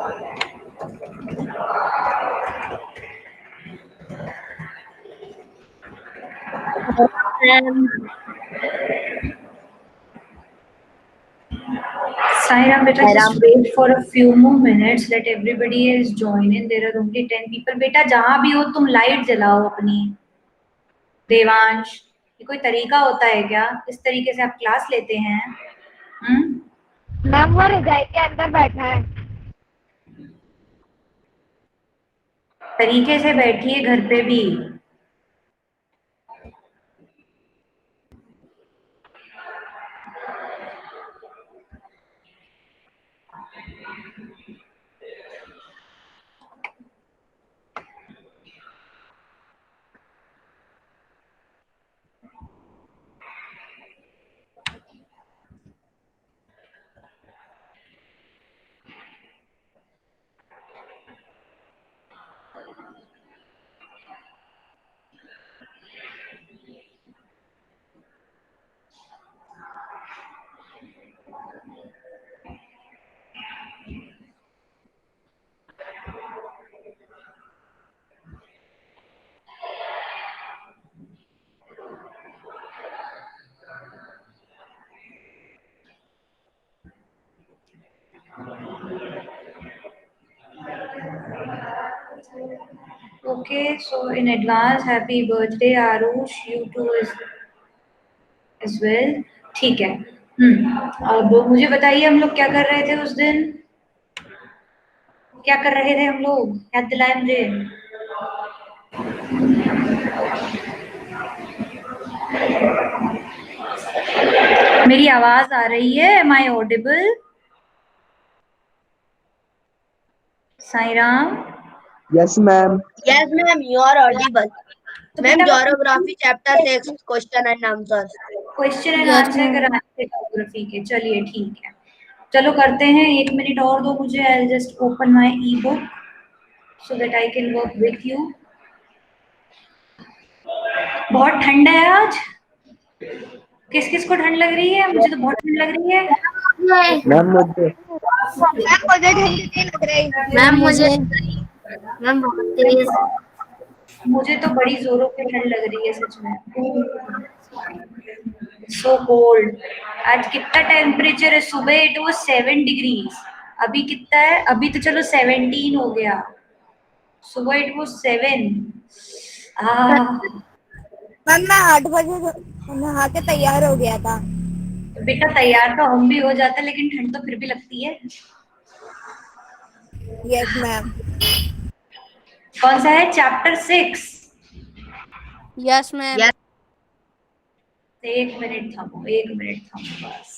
Sairam, beta, just wait for a few more minutes. Let everybody else join in. There are only 10 people. बेटा जहाँ भी हो तुम light जलाओ अपनी. देवांश, ये कोई तरीका होता है क्या? इस तरीके से आप क्लास लेते हैं? मैम वो रजाई के अंदर बैठा है. तरीके से बैठिए घर पे भी. Okay, so in advance, happy birthday, Arush. You too as well. ठीक है. अब मुझे बताइए हम लोग क्या कर रहे थे उस दिन? क्या कर रहे थे हम लोग? याद दिलाए मुझे. मेरी आवाज आ रही है? Am I audible? Sairam. Yes, ma'am. Yes, ma'am, you are audible. Ma'am, geography chapter 6, question and answer. Question and answer कराने थे ज्योग्राफी के. चलिए ठीक है, चलो करते हैं. 1 मिनट और दो मुझे. I just open my E book so that I can work with you. बहुत ठंड है आज. किस किस को ठंड लग रही है? मुझे तो बहुत ठंड लग रही है. मैम मुझे ठंड नहीं लग रही. मैम मुझे मैम बहुत तेज. मुझे तो बड़ी जोरों की ठंड लग रही है सच में. So cold. आज कितना टेम्परेचर है? सुबह इट वाज 7 डिग्रीज. अभी कितना है? अभी तो चलो 17 हो गया. सुबह इट वाज 7. मैम मैं 8 बजे नहा के तैयार हो गया था. बेटा तैयार तो हम भी हो जाते, लेकिन ठंड तो फिर भी लगती है. Yes ma'am. कौन सा है? चैप्टर 6. Yes ma'am. 1 मिनट थमो, 1 मिनट थमो बस.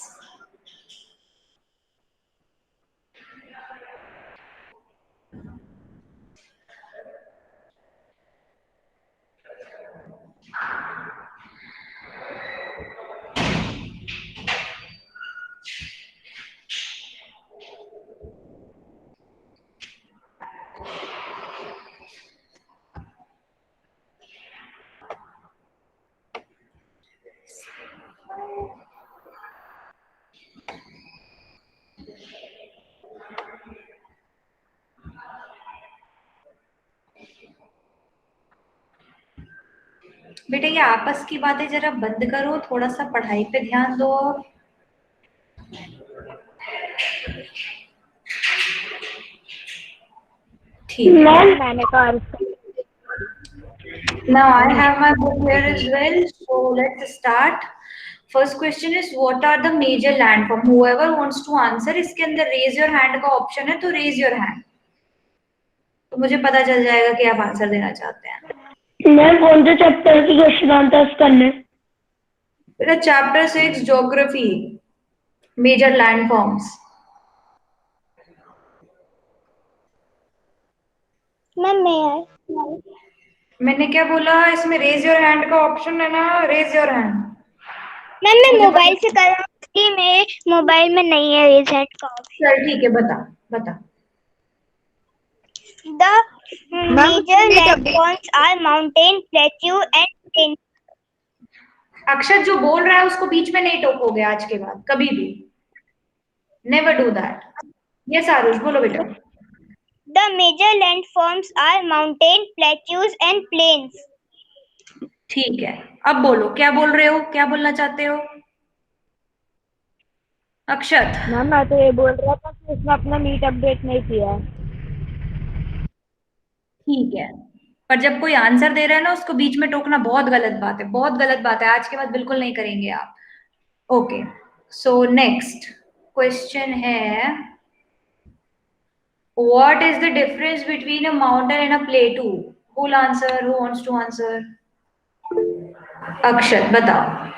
बेटा ये आपस की बातें जरा बंद करो, थोड़ा सा पढ़ाई पे ध्यान दो. ठीक है. मैंने कहा. Now I have my book here as well, so let's start. First question is what are the major landform? Whoever wants to answer, इसके अंदर raise your hand का option है, तो raise your hand. तो मुझे पता चल जाएगा कि आप आंसर देना चाहते हैं. मैम कौन से चैप्टर की क्वेश्चन आंसर करने? बेटा chapter 6 geography, major landforms. Ma'am मैं मैंने क्या बोला? इसमें रेज योर हैंड का ऑप्शन है ना. Raise your hand. मैम मैं मोबाइल से कर रहा हूँ कि मेरे मोबाइल में नहीं है रेज हैंड का ऑप्शन. चल ठीक है, बता बता. The major landforms are mountain, plateau and plain. अक्षर जो बोल रहा है उसको बीच में नहीं टोकोगे आज के बाद कभी भी. Never do that. Yes Aarush बोलो बेटा. The major landforms are mountain, plateaus and plains. ठीक है, अब बोलो क्या बोल रहे हो, क्या बोलना चाहते हो अक्षत? मैम मैं तो ये बोल रहा था कि इसने अपना नीट अपडेट नहीं किया है। ठीक है, पर जब कोई आंसर दे रहा है ना उसको बीच में टोकना बहुत गलत बात है, बहुत गलत बात है। आज के बाद बिल्कुल नहीं करेंगे आप। ओके, सो नेक्स्ट क्वेश्चन है, what is the difference between a mountain and a plateau? Who will answer, who wants to answer? Akshat बताओ।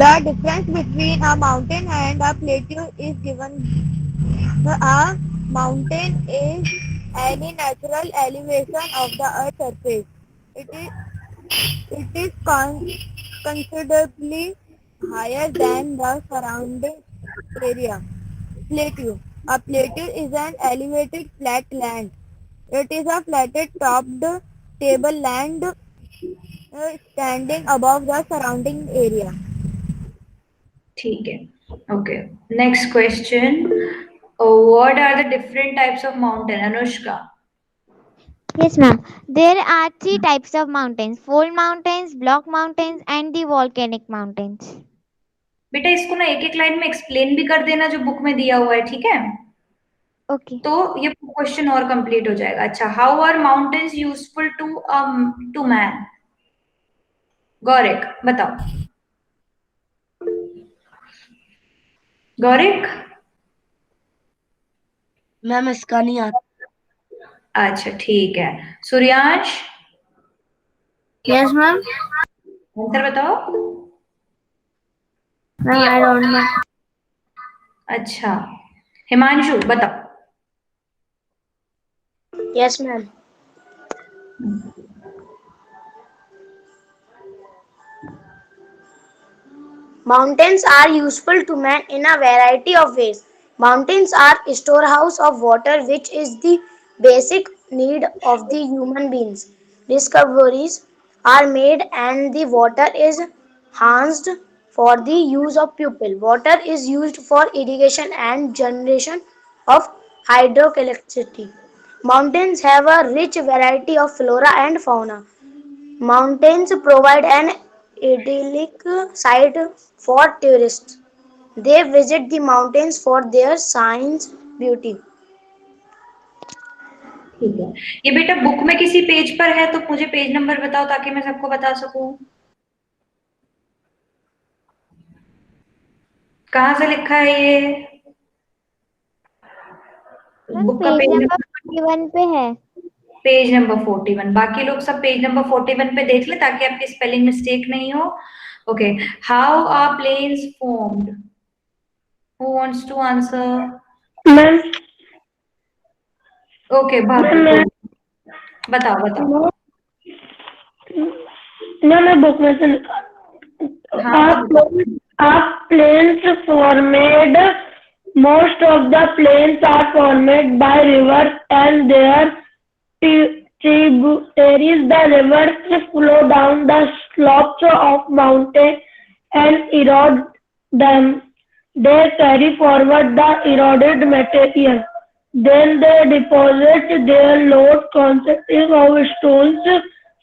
The difference between a mountain and a plateau is given. A mountain is any natural elevation of the earth's surface. It is considerably higher than the surrounding area. Plateau. A plateau is an elevated flat land. It is a flat-topped tableland standing above the surrounding area. ठीक है, ओके। Next question, what are the different types of mountain? Anushka. Yes, ma'am. There are 3 types of mountains: fold mountains, block mountains, and the volcanic mountains. बेटा इसको ना एक एक line में explain भी कर देना जो बुक में दिया हुआ है, ठीक है? Okay. तो ये क्वेश्चन और कंप्लीट हो जाएगा। अच्छा, how are mountains useful to man? Gaurik बताओ। गौरिक? मैम इसका नहीं आता। अच्छा ठीक है, सूर्यांश? Yes, ma'am. आंसर बताओ। No, I don't know. अच्छा, हिमांशु बताओ। Yes, ma'am. Mountains are useful to man in a variety of ways. Mountains are a storehouse of water, which is the basic need of the human beings. Discoveries are made and the water is harnessed for the use of people. Water is used for irrigation and generation of hydroelectricity. Mountains have a rich variety of flora and fauna. Mountains provide an idyllic site for tourists. They visit the mountains for their scene's beauty. ठीक है, ये बेटा book में किसी page पर है तो मुझे पेज नंबर बताओ ताकि मैं सबको बता सकूं। कहाँ से लिखा है ये? Ma'am, बुक का पेज पेज नंबर नंबर 41 पे है। Page number 41। बाकी लोग सब पेज नंबर 41 पे देख ले ताकि आपकी स्पेलिंग मिस्टेक नहीं हो। Okay, how are plains formed? Who wants to answer? Ma'am okay भाभी बताओ बताओ। मैं बुक में से निकाल। हाँ आप plains formed. Most of the plains are formed by rivers and their tributaries. The rivers flow down the slopes of mountains and erode them. They carry forward the eroded material. Then they deposit their load consisting of stones,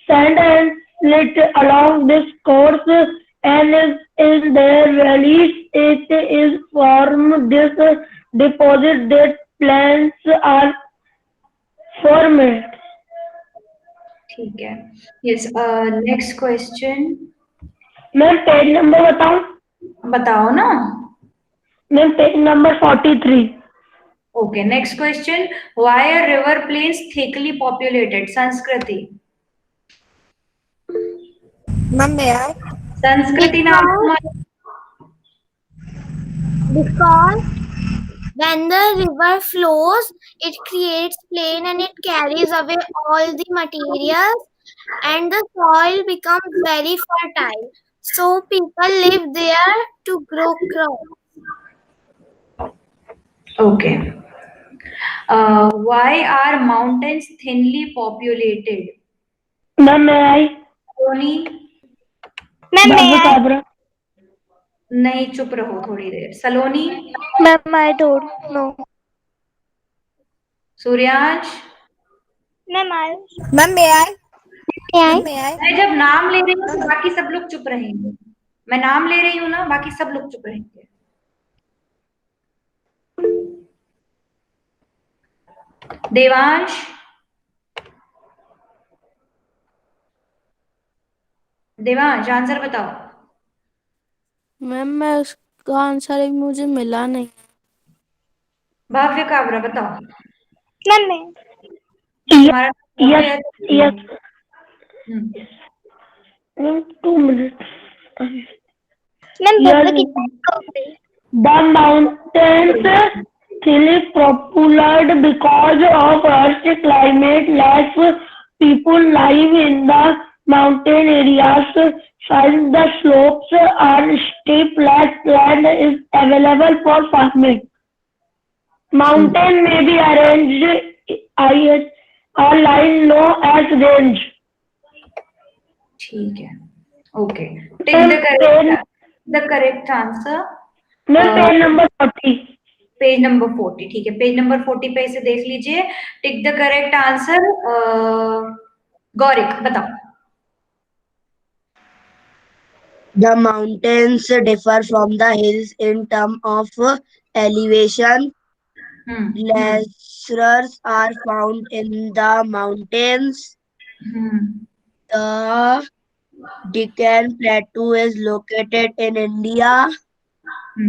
sand and silt along this course, and in their valleys it is formed this deposit that plants are formed. ठीक है, yes. Next question. Ma'am page number बताऊं? बताओ ना। Ma'am page number 43। Okay, next question, why are river plains thickly populated? Sanskriti. Ma'am मैं आए संस्कृति नाम तुम्हारा? Because when the river flows, it creates plain and it carries away all the materials and the soil becomes very fertile. So people live there to grow crops. Okay. Why are mountains thinly populated? Ma'am मैं आई Tony? Ma'am मैं बाबू साबरा। नहीं, चुप रहो थोड़ी देर। Saloni, ma'am I don't know. Suryansh, ma'am I ma'am may I? May I? May I? मैं जब नाम ले रही हूँ तो बाकी सब लोग चुप रहेंगे। मैं नाम ले रही हूँ ना, बाकी सब लोग चुप रहेंगे। देवांश, देवांश आंसर बताओ। मैम मैं उसका आंसर अभी मुझे मिला नहीं। भव्य काबरा बताओ। मैम मैं तुम्हारा Yes, yes. हम्म, 2 minutes. Ma'am Yes. बब्बू की हो गई। The mountains still popular because of Earth's climate. Less people live in the mountain areas. Since the slopes are steep, less land is available for farming. Mountain may be arranged a line known as range. ठीक है, okay. Take the correct answer. Ma'am, page number 40. Page number 40, ठीक है। Page number 40 पे इसे देख लीजिए। Tick the correct answer. Gaurik बताओ। The mountains differ from the hills in terms of elevation. Glaciers are found in the mountains. The Deccan Plateau is located in India.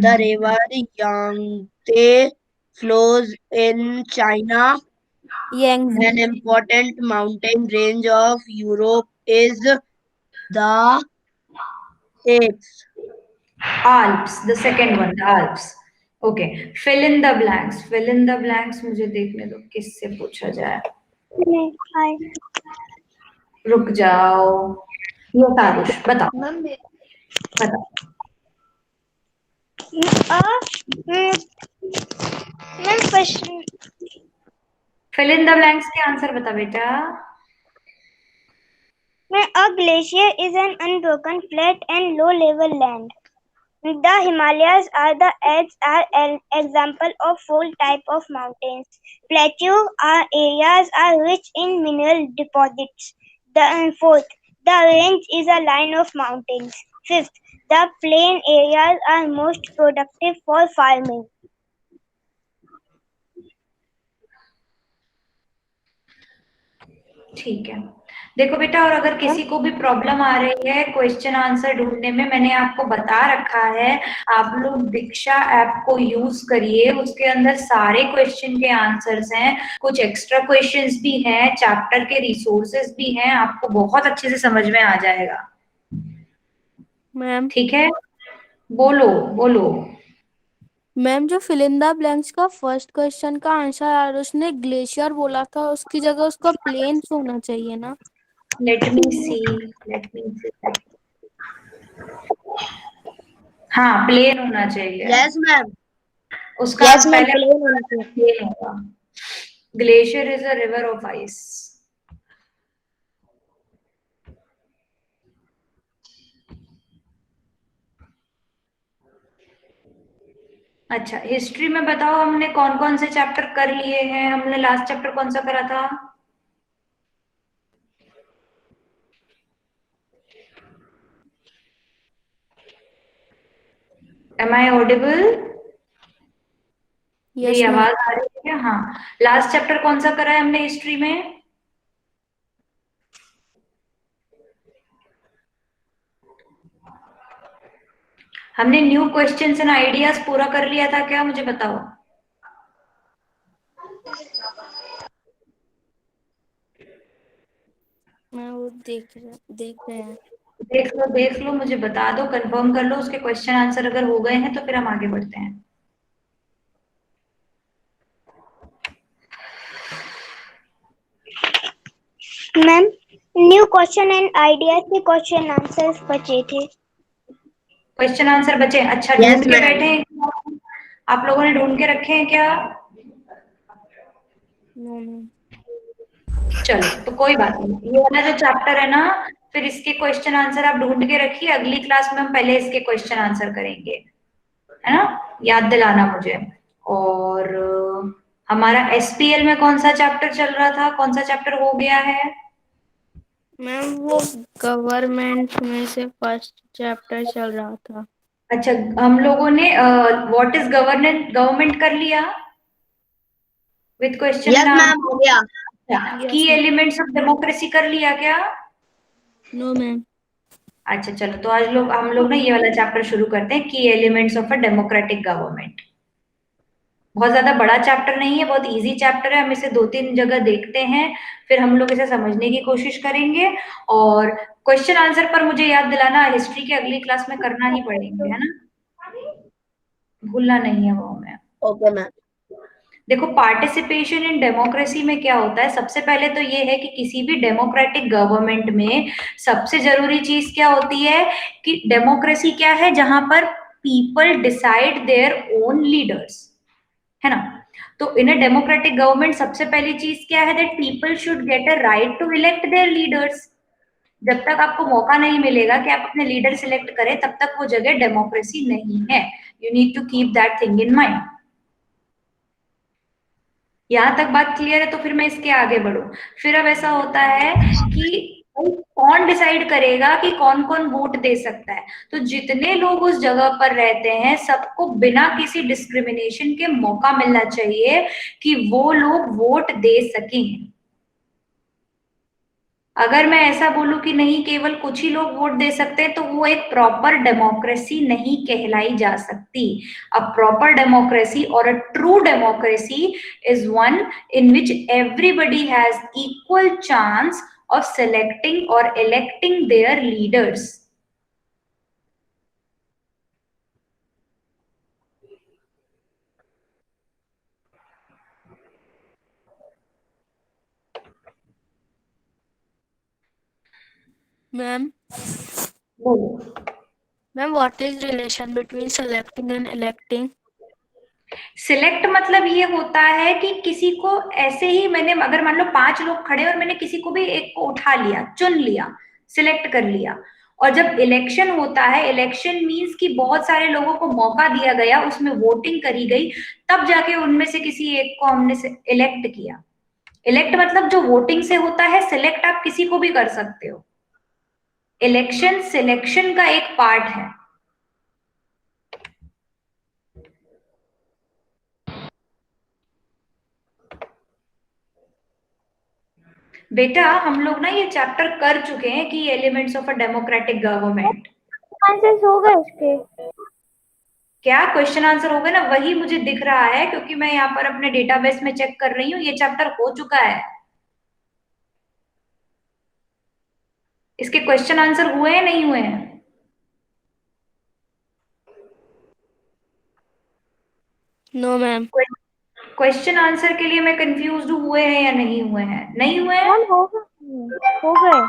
The river Yangtze flows in China. Yangtze. An important mountain range of Europe is the Alps. Alps, the second one, the Alps. Okay, fill in the blanks. Fill in the blanks मुझे देखने दो किससे पूछा जाए। रुक जाओ। ये तारुष बताओ। बताओ। Ma'am question fill in the blanks के आंसर बता बेटा। A glacier is an unbroken, flat and low-level land. The Himalayas are the an example of full type of mountains. Plateau areas are rich in mineral deposits. Fourth, the range is a line of mountains. Fifth, the plain areas are most productive for farming. ठीक है, देखो बेटा, और अगर किसी को भी problem आ रही है क्वेश्चन आंसर ढूंढने में, मैंने आपको बता रखा है, आप लोग दीक्षा ऐप को यूज करिए। उसके अंदर सारे क्वेश्चन के आंसर्स हैं, कुछ एक्स्ट्रा क्वेश्चंस भी हैं, चैप्टर के रिसोर्सेज भी हैं, आपको बहुत अच्छे से समझ में आ जाएगा। मैम ठीक है, बोलो बोलो। मैम जो फिल इन द ब्लैंक्स का फर्स्ट क्वेश्चन का आंसर आरुष ने ग्लेशियर बोला था, उसकी जगह उसका प्लेन्स होना चाहिए ना। लेट मी सी। हाँ, प्लेन होना चाहिए। Yes, ma'am. उसका Yes, ma'am. पहले Plain होना चाहिए. प्लेन होगा। Glacier is a river of ice. अच्छा, हिस्ट्री में बताओ, हमने कौन कौन से चैप्टर कर लिए हैं? हमने लास्ट चैप्टर कौन सा करा था? Am I audible? मेरी यस मैम। आवाज आ रही है क्या? हाँ, लास्ट चैप्टर कौन सा करा है हमने हिस्ट्री में? हमने न्यू क्वेश्चंस एंड आइडियाज पूरा कर लिया था क्या? मुझे बताओ। मैं वो देख रहे हैं। देख लो, मुझे बता दो, कंफर्म कर लो। उसके क्वेश्चन आंसर अगर हो गए हैं तो फिर हम आगे बढ़ते हैं। Ma'am new question and ideas के क्वेश्चन आंसर्स बचे थे। क्वेश्चन आंसर बचे? अच्छा, Yes, ढूंढ के ma'am. बैठे हैं क्या? आप लोगों ने ढूंढ के रखे हैं क्या? No ma'am. चलो, तो कोई बात नहीं। ये वाला जो चैप्टर है ना, फिर इसके क्वेश्चन आंसर आप ढूंढ के रखिए, अगली क्लास में हम पहले इसके क्वेश्चन आंसर करेंगे, है ना, याद दिलाना मुझे। और हमारा एसपीएल में कौन सा चैप्टर चल रहा था, कौन सा चैप्टर हो गया है? मैम वो गवर्नमेंट में से फर्स्ट चैप्टर चल रहा था। अच्छा, हम लोगों ने व्हाट इज गवर्नमेंट कर लिया with question yes and ma'am, हो गया। आंसर। की yes ma'am. Elements of democracy कर लिया क्या? No ma'am. अच्छा चलो, तो आज हम लोग ना ये वाला चैप्टर शुरू करते हैं, की elements of a democratic government. बहुत ज्यादा बड़ा चैप्टर नहीं है, बहुत इजी चैप्टर है, हम इसे 2-3 जगह देखते हैं, फिर हम लोग इसे समझने की कोशिश करेंगे। और क्वेश्चन आंसर पर मुझे याद दिलाना, हिस्ट्री के अगली क्लास में करना ही पड़ेंगे, है ना, भूलना नहीं है वो हमें। Okay ma'am. देखो, पार्टिसिपेशन इन डेमोक्रेसी में क्या होता है, सबसे पहले तो ये है कि किसी भी डेमोक्रेटिक गवर्नमेंट में सबसे जरूरी चीज क्या होती है कि डेमोक्रेसी क्या है, जहां पर people decide their own leaders, है ना। तो इन अ डेमोक्रेटिक गवर्नमेंट सबसे पहली चीज क्या है, that people should get a right to elect their leaders. जब तक आपको मौका नहीं मिलेगा कि आप अपने लीडर सिलेक्ट करें, तब तक वो जगह डेमोक्रेसी नहीं है। You need to keep that thing in mind. यहाँ तक बात क्लियर है? तो फिर मैं इसके आगे बढ़ू। फिर अब ऐसा होता है कि कौन डिसाइड करेगा कि कौन कौन वोट दे सकता है। तो जितने लोग उस जगह पर रहते हैं, सबको बिना किसी डिस्क्रिमिनेशन के मौका मिलना चाहिए कि वो लोग वोट दे सकें। अगर मैं ऐसा बोलूं कि नहीं, केवल कुछ ही लोग वोट दे सकते हैं, तो वो एक प्रॉपर डेमोक्रेसी नहीं कहलाई जा सकती। अ प्रॉपर डेमोक्रेसी और a true democracy is one in which everybody has equal chance of selecting or electing their leaders. Ma'am बोलो। Ma'am what is relation between selecting and electing? Select मतलब ये होता है कि किसी को ऐसे ही, मैंने अगर मान लो 5 लोग खड़े और मैंने किसी को भी एक को उठा लिया, चुन लिया, सिलेक्ट कर लिया। और जब इलेक्शन होता है, इलेक्शन मींस कि बहुत सारे लोगों को मौका दिया गया, उसमें वोटिंग करी गई, तब जाके उनमें से किसी एक को हमने इलेक्ट किया। इलेक्ट मतलब जो वोटिंग से होता है, सिलेक्ट आप किसी को भी कर सकते हो। इलेक्शन सिलेक्शन का एक पार्ट है। बेटा, हम लोग ना ये चैप्टर कर चुके हैं कि elements of a democratic government. Answer होगा इसके? क्या क्वेश्चन आंसर हो गए ना, वही मुझे दिख रहा है, क्योंकि मैं यहाँ पर अपने डेटाबेस में चेक कर रही हूँ, ये चैप्टर हो चुका है। इसके क्वेश्चन आंसर हुए हैं, नहीं हुए हैं? No ma'am. क्वेश्चन आंसर के लिए मैं कंफ्यूज हूँ, हुए हैं या नहीं हुए हैं? नहीं हुए हैं? मैम होगा, हो गए।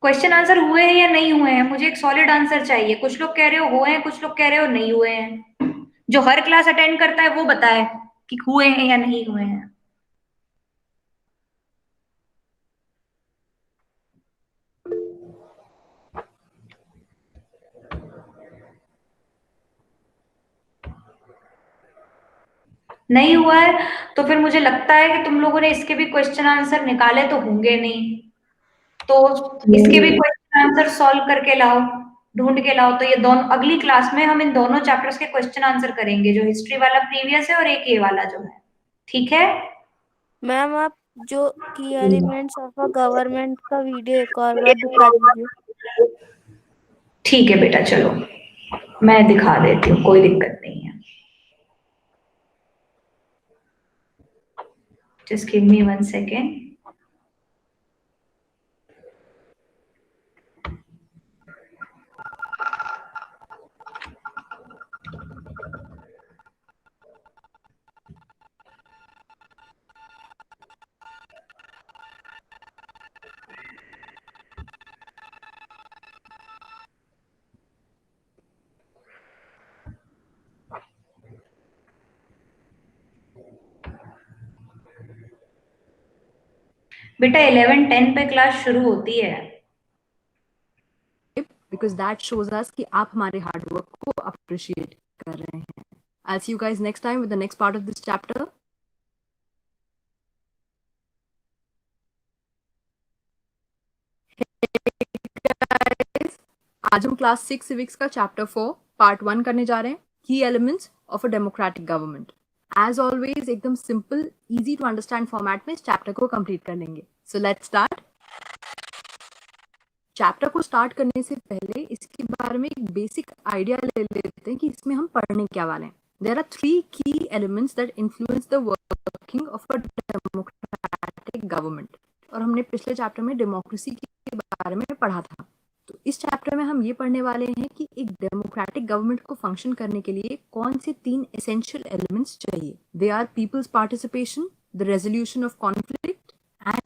क्वेश्चन आंसर हुए हैं या नहीं हुए हैं? मुझे एक सॉलिड आंसर चाहिए। कुछ लोग कह रहे हो हुए हैं, कुछ लोग कह रहे हो नहीं हुए हैं। जो हर क्लास अटेंड करता है वो बताए कि हुए हैं या नहीं हुए हैं। नहीं हुआ है, तो फिर मुझे लगता है कि तुम लोगों ने इसके भी क्वेश्चन आंसर निकाले तो होंगे नहीं। तो इसके भी क्वेश्चन आंसर सॉल्व करके लाओ, ढूंढ के लाओ। तो ये दोनों अगली क्लास में हम इन दोनों चैप्टर्स के क्वेश्चन आंसर करेंगे, जो हिस्ट्री वाला प्रीवियस है और एक ये वाला जो है। ठीक है? मैम आप जो की एलिमेंट्स ऑफ अ गवर्नमेंट का वीडियो एक और बार दिखा दीजिए। ठीक है बेटा, चलो मैं दिखा देती हूँ, कोई दिक्कत नहीं है। Just give me 1 second. बेटा 11-10 पे क्लास शुरू होती है. because that shows us कि आप हमारे hard work को appreciate कर रहे हैं. I'll see you guys next time with the next part of this chapter. Guys, आज हम क्लास 6 civics का chapter 4 part 1 करने जा रहे हैं. Key elements of a democratic government. As always, एकदम simple, easy to understand format में इस chapter को complete कर लेंगे. So let's start. चैप्टर को स्टार्ट करने से पहले इसके बारे में एक बेसिक आइडिया ले लेते हैं कि इसमें हम पढ़ने क्या वाले हैं. देयर आर 3 की elements that influence the working of a democratic government. और हमने पिछले चैप्टर में डेमोक्रेसी के बारे में पढ़ा था. तो इस चैप्टर में हम ये पढ़ने वाले हैं कि एक डेमोक्रेटिक गवर्नमेंट को फंक्शन करने के लिए कौन से 3 एसेंशियल एलिमेंट्स चाहिए. They are people's participation, the resolution of conflict and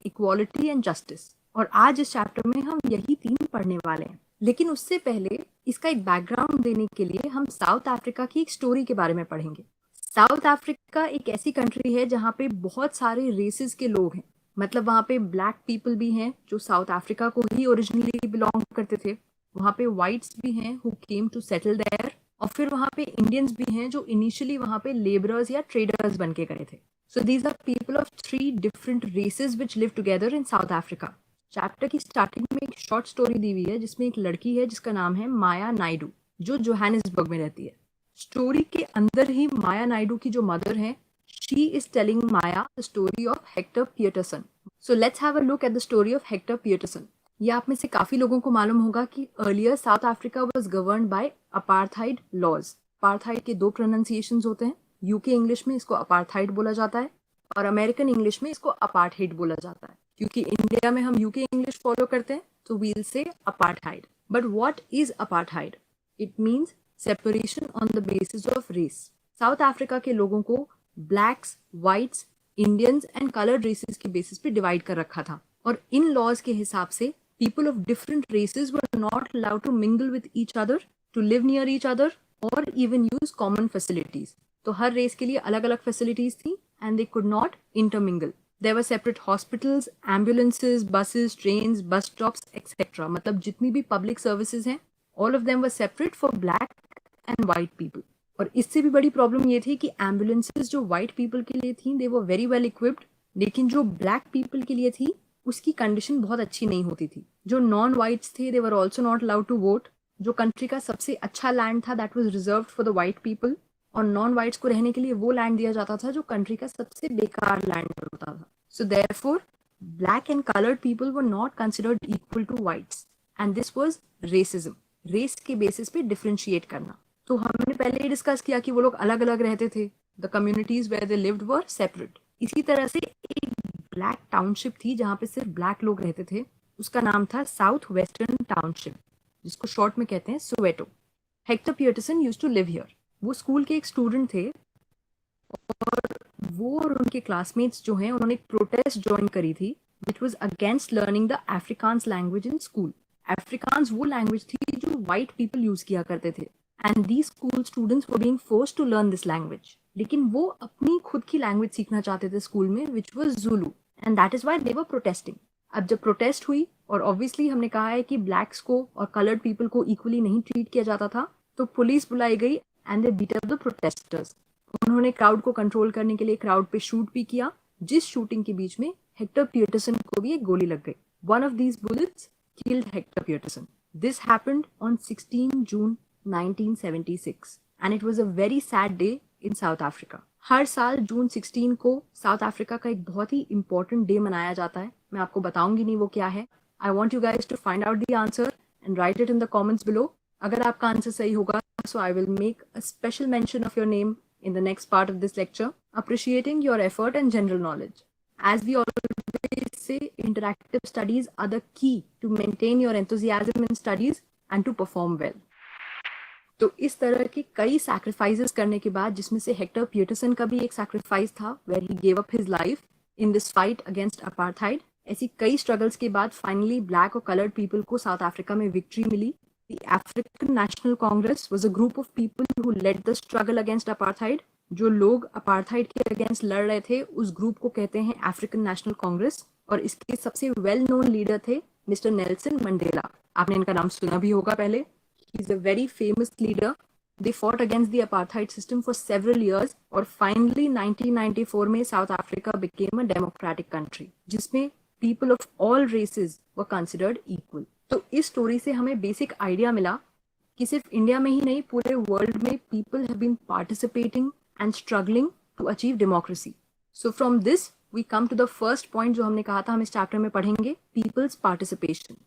equality and justice. और आज इस चैप्टर में हम यही 3 पढ़ने वाले हैं. लेकिन उससे पहले इसका एक बैकग्राउंड देने के लिए हम साउथ अफ्रीका की एक स्टोरी के बारे में पढ़ेंगे. साउथ अफ्रीका एक ऐसी कंट्री है जहाँ पे बहुत सारे रेसेस के लोग हैं. मतलब वहाँ पे ब्लैक पीपल भी हैं जो साउथ अफ्रीका को ही ओरिजिनली बिलोंग करते थे. वहाँ पे वाइट्स भी हैं who came to settle there. और फिर वहाँ पे इंडियंस भी हैं जो इनिशियली वहाँ पे लेबरर्स या ट्रेडर्स बन के गए थे. So these are people of 3 different races which live together in South Africa. Chapter की स्टार्टिंग में एक शॉर्ट स्टोरी दी हुई है जिसमें एक लड़की है जिसका नाम है माया नायडू जो जोहानिसबर्ग में रहती है. स्टोरी के अंदर ही माया नायडू की जो मदर है, she is telling Maya the story of Hector Pieterson. So let's have a look at the story of Hector Pieterson. ये आप में से काफी लोगों को मालूम होगा कि earlier South Africa was governed by apartheid laws. Apartheid के 2 प्रोनाउंसिएशंस होते हैं. यूके इंग्लिश में इसको अपार्थाइड बोला जाता है और अमेरिकन इंग्लिश में इसको अपार्थाइड बोला जाता है. क्योंकि इंडिया में हम यूके इंग्लिश फॉलो करते हैं तो we'll say apartheid. But what is apartheid? It means separation on the basis of race. South Africa के लोगों को blacks, whites, Indians and coloured races के बेसिस पे डिवाइड कर रखा था. और इन लॉज के हिसाब से people of different races were not allowed to mingle with each other, to live near each other और इवन यूज कॉमन फैसिलिटीज. तो हर रेस के लिए अलग अलग फैसिलिटीज थी and they could not intermingle. There were separate hospitals, ambulances, buses, trains, bus stops, etc. मतलब जितनी भी public services हैं, all of them were separate for black and white people. और इससे भी बड़ी प्रॉब्लम ये थी कि ambulances जो white people के लिए थी, they were very well equipped, लेकिन जो black people के लिए थी, उसकी कंडीशन बहुत अच्छी नहीं होती थी. जो नॉन वाइट्स थे, they were also not allowed to vote. जो कंट्री का सबसे अच्छा लैंड था, that was reserved for the white people. और नॉन वाइट्स को रहने के लिए वो लैंड दिया जाता था जो कंट्री का सबसे बेकार लैंड होता था. So therefore black and coloured people were not considered equal to whites and this was racism. Race के बेसिस पे डिफरेंशिएट करना. तो हमने पहले ही डिस्कस किया कि वो लोग अलग अलग रहते थे. The communities where they lived were separate. इसी तरह से एक ब्लैक टाउनशिप थी जहाँ पे सिर्फ ब्लैक लोग रहते थे. उसका नाम था साउथ वेस्टर्न टाउनशिप, जिसको शॉर्ट में कहते हैं Soweto. Hector Pieterson used to live here. वो स्कूल के एक स्टूडेंट थे और वो और उनके क्लासमेट्स जो हैं उन्होंने एक प्रोटेस्ट ज्वाइन करी थी which was against learning the Afrikaans language in school. Afrikaans वो लैंग्वेज थी जो वाइट पीपल यूज किया करते थे and these school students were being forced to learn this language. लेकिन वो अपनी खुद की लैंग्वेज सीखना चाहते थे स्कूल में which was Zulu and that is why they were protesting. अब जब प्रोटेस्ट हुई और ऑब्वियसली हमने कहा है कि ब्लैक्स को और कलर्ड पीपल को इक्वली नहीं ट्रीट किया जाता था, तो पुलिस बुलाई गई and they beat up the protesters. उन्होंने क्राउड को कंट्रोल करने के लिए क्राउड पे शूट भी किया, जिस शूटिंग के बीच में हेक्टर पियटरसन को भी एक गोली लग गई. One of these bullets killed Hector Pieterson. This happened on 16 June 1976 and it was a very sad day in South Africa. हर साल जून 16 को साउथ अफ्रीका का एक बहुत ही इंपॉर्टेंट डे मनाया जाता है. मैं आपको बताऊंगी नहीं वो क्या है. I want you guys to find out the answer and write it in the comments below. अगर आपका आंसर सही होगा so I will make a special mention of your name in the next part of this lecture, appreciating your effort and general knowledge. As we always say, interactive studies are the key to maintain your enthusiasm in studies and to perform well. तो इस तरह के कई sacrifices करने के बाद, जिसमें से हेक्टर पियटरसन का भी एक sacrifice था where he gave up his life in this fight against apartheid. ऐसी कई struggles के बाद finally black और colored people को साउथ अफ्रीका में victory मिली. The African National Congress was a group of people who led the struggle against apartheid जो लोग अपार्थाइड के अगेंस्ट लड़ रहे थे उस ग्रुप को कहते हैं अफ्रीकन नेशनल कांग्रेस, और इसके सबसे वेल नोन लीडर थे मिस्टर नेल्सन मंडेला। आपने इनका नाम सुना भी होगा पहले। He is a very famous leader. They fought against the apartheid system for several years और finally 1994 में South Africa became a democratic country जिसमें people of all races were considered equal। तो इस स्टोरी से हमें बेसिक आइडिया मिला कि सिर्फ इंडिया में ही नहीं पूरे वर्ल्ड में people have been participating and struggling to achieve democracy। So from this we come to the first point जो हमने कहा था हम इस चैप्टर में पढ़ेंगे, people's participation।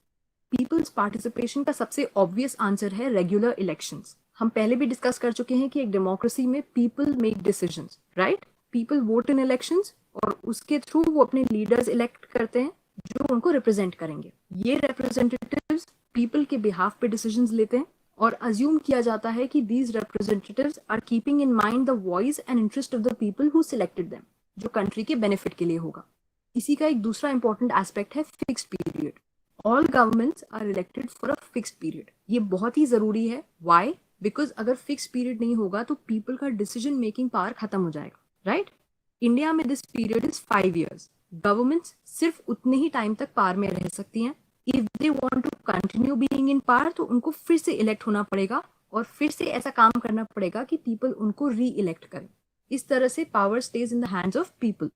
पीपल्स पार्टिसिपेशन का सबसे ऑब्वियस आंसर है रेगुलर इलेक्शंस। हम पहले भी डिस्कस कर चुके हैं कि एक डेमोक्रेसी में people make decisions, right? People vote in elections और उसके थ्रू वो अपने लीडर्स इलेक्ट करते हैं जो उनको रिप्रेजेंट करेंगे। ये रिप्रेजेंटेटिव्स पीपल के बिहाफ पे डिसीजंस लेते हैं और अज्यूम किया जाता है कि these representatives are keeping in mind the voice and interest of the people who selected them, जो कंट्री के बेनिफिट के लिए होगा। इसी का एक दूसरा इंपॉर्टेंट एस्पेक्ट है fixed period. All governments are elected for a fixed period. ये बहुत ही जरूरी है। व्हाई? बिकॉज अगर फिक्स्ड पीरियड नहीं होगा तो पीपल का डिसीजन मेकिंग पावर खत्म हो जाएगा, राइट? इंडिया में this period is 5 years। Governments सिर्फ उतने ही टाइम तक पावर में रह सकती हैं। If they want to continue being in power तो उनको फिर से इलेक्ट होना पड़ेगा और फिर से ऐसा काम करना पड़ेगा कि पीपल उनको री इलेक्ट करें। इस तरह से power stage in the hands of people.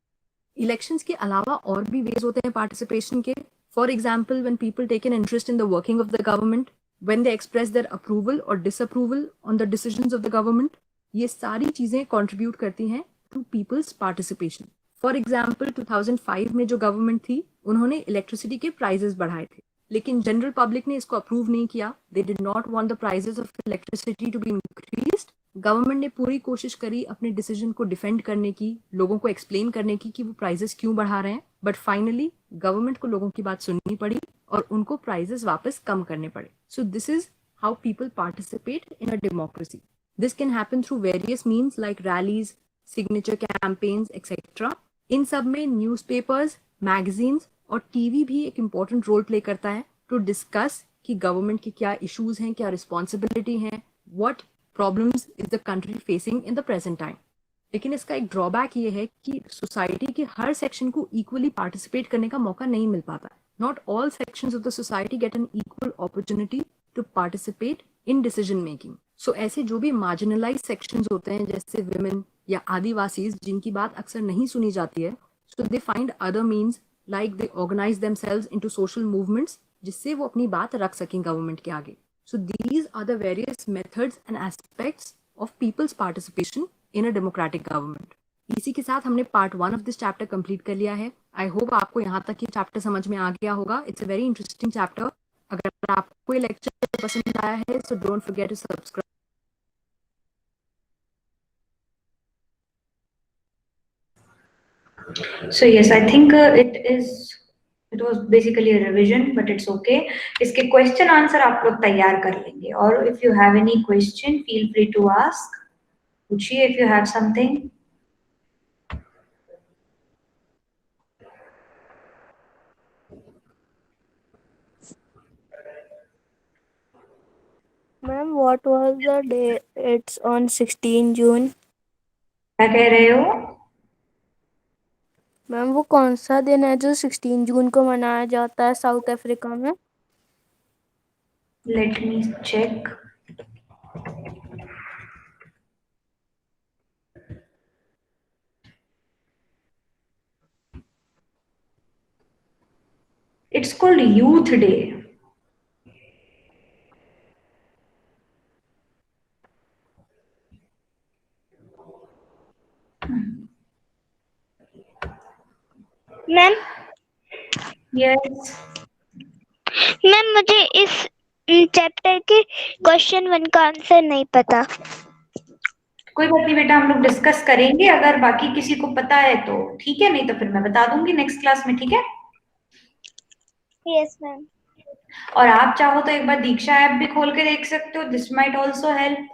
Elections के अलावा और भी वेज होते हैं पार्टिसिपेशन के। For example, when people take an interest in the working of the government, when they express their approval or disapproval on the decisions of the government, ये सारी चीजें contribute करती हैं to people's participation। For example, 2005 में जो government थी, उन्होंने electricity के prices बढ़ाए थे, लेकिन general public ने इसको approve नहीं किया। They did not want the prices of electricity to be increased। Government ने पूरी कोशिश करी अपने डिसीजन को डिफेंड करने की, लोगों को एक्सप्लेन करने की कि वो प्राइजेस क्यों बढ़ा रहे हैं, बट फाइनली गवर्नमेंट को लोगों की बात सुननी पड़ी और उनको प्राइजेस वापस कम करने पड़े। So this is how people participate in a democracy. This can happen through various means like rallies, signature campaigns etcetera. इन सब में न्यूज़पेपर्स, मैगजीन्स और टीवी भी एक इम्पोर्टेंट रोल प्ले करता है टू डिस्कस कि गवर्नमेंट के क्या इश्यूज हैं, क्या रिस्पॉन्सिबिलिटी हैं, what problems is the country facing in the present time। लेकिन इसका एक ड्रॉबैक ये है कि सोसाइटी के हर सेक्शन को इक्वली पार्टिसिपेट करने का मौका नहीं मिल पाता। Not all sections of the society get an equal opportunity to participate in decision making. So ऐसे जो भी मार्जिनलाइज सेक्शंस होते हैं जैसे विमेन या आदिवासी जिनकी बात अक्सर नहीं सुनी जाती है, so they find other means like they organise themselves into social movements जिससे वो अपनी बात रख सकें गवर्नमेंट के आगे। So these are the various methods and aspects of people's participation in a democratic government। इसी के साथ हमने part 1 of this chapter complete कर लिया है। आई होप आपको यहाँ तक ये चैप्टर समझ में आ गया होगा। It's a very interesting chapter. अगर आपको ये लेक्चर पसंद आया है so don't forget to subscribe। So yes, I think it was basically a revision, but it's okay। इसके क्वेश्चन आंसर आप लोग तैयार कर लेंगे और if you have any question feel free to ask। पूछिए if you have something। Ma'am, what was the day? It's on 16 June। क्या कह रहे हो? मैम वो कौन सा दिन है जो 16 जून को मनाया जाता है साउथ अफ्रीका में? Let me check। It's called Youth Day। Ma'am Yes। Ma'am मुझे इस चैप्टर के क्वेश्चन 1 का आंसर नहीं पता। कोई बात नहीं बेटा, हम लोग डिस्कस करेंगे। अगर बाकी किसी को पता है तो ठीक है, नहीं तो फिर मैं बता दूंगी नेक्स्ट क्लास में, ठीक है? Yes ma'am. और आप चाहो तो एक बार दीक्षा ऐप भी खोल के देख सकते हो। This might also help.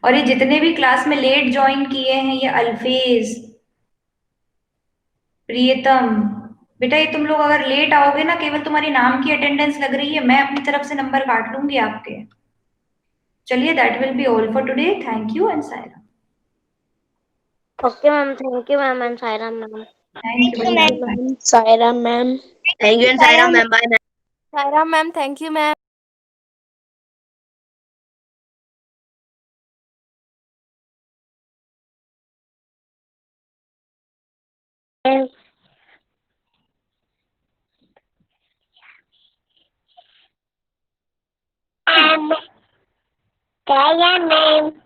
और ये जितने भी क्लास में लेट ज्वाइन किए हैं, ये अल्फेज, प्रियतम, बेटा ये तुम लोग अगर लेट आओगे ना, केवल तुम्हारी नाम की अटेंडेंस लग रही है, मैं अपनी तरफ से नंबर काट लूंगी आपके। चलिए, that will be all for today. Thank you and Saira. Okay, ma'am. Thank you, ma'am, and Saira, ma'am. Thank you. you, Bye. ma'am. Saira, ma'am. Thank you and Saira ma'am. Bye ma'am. Saira ma'am, thank you ma'am. Say your name.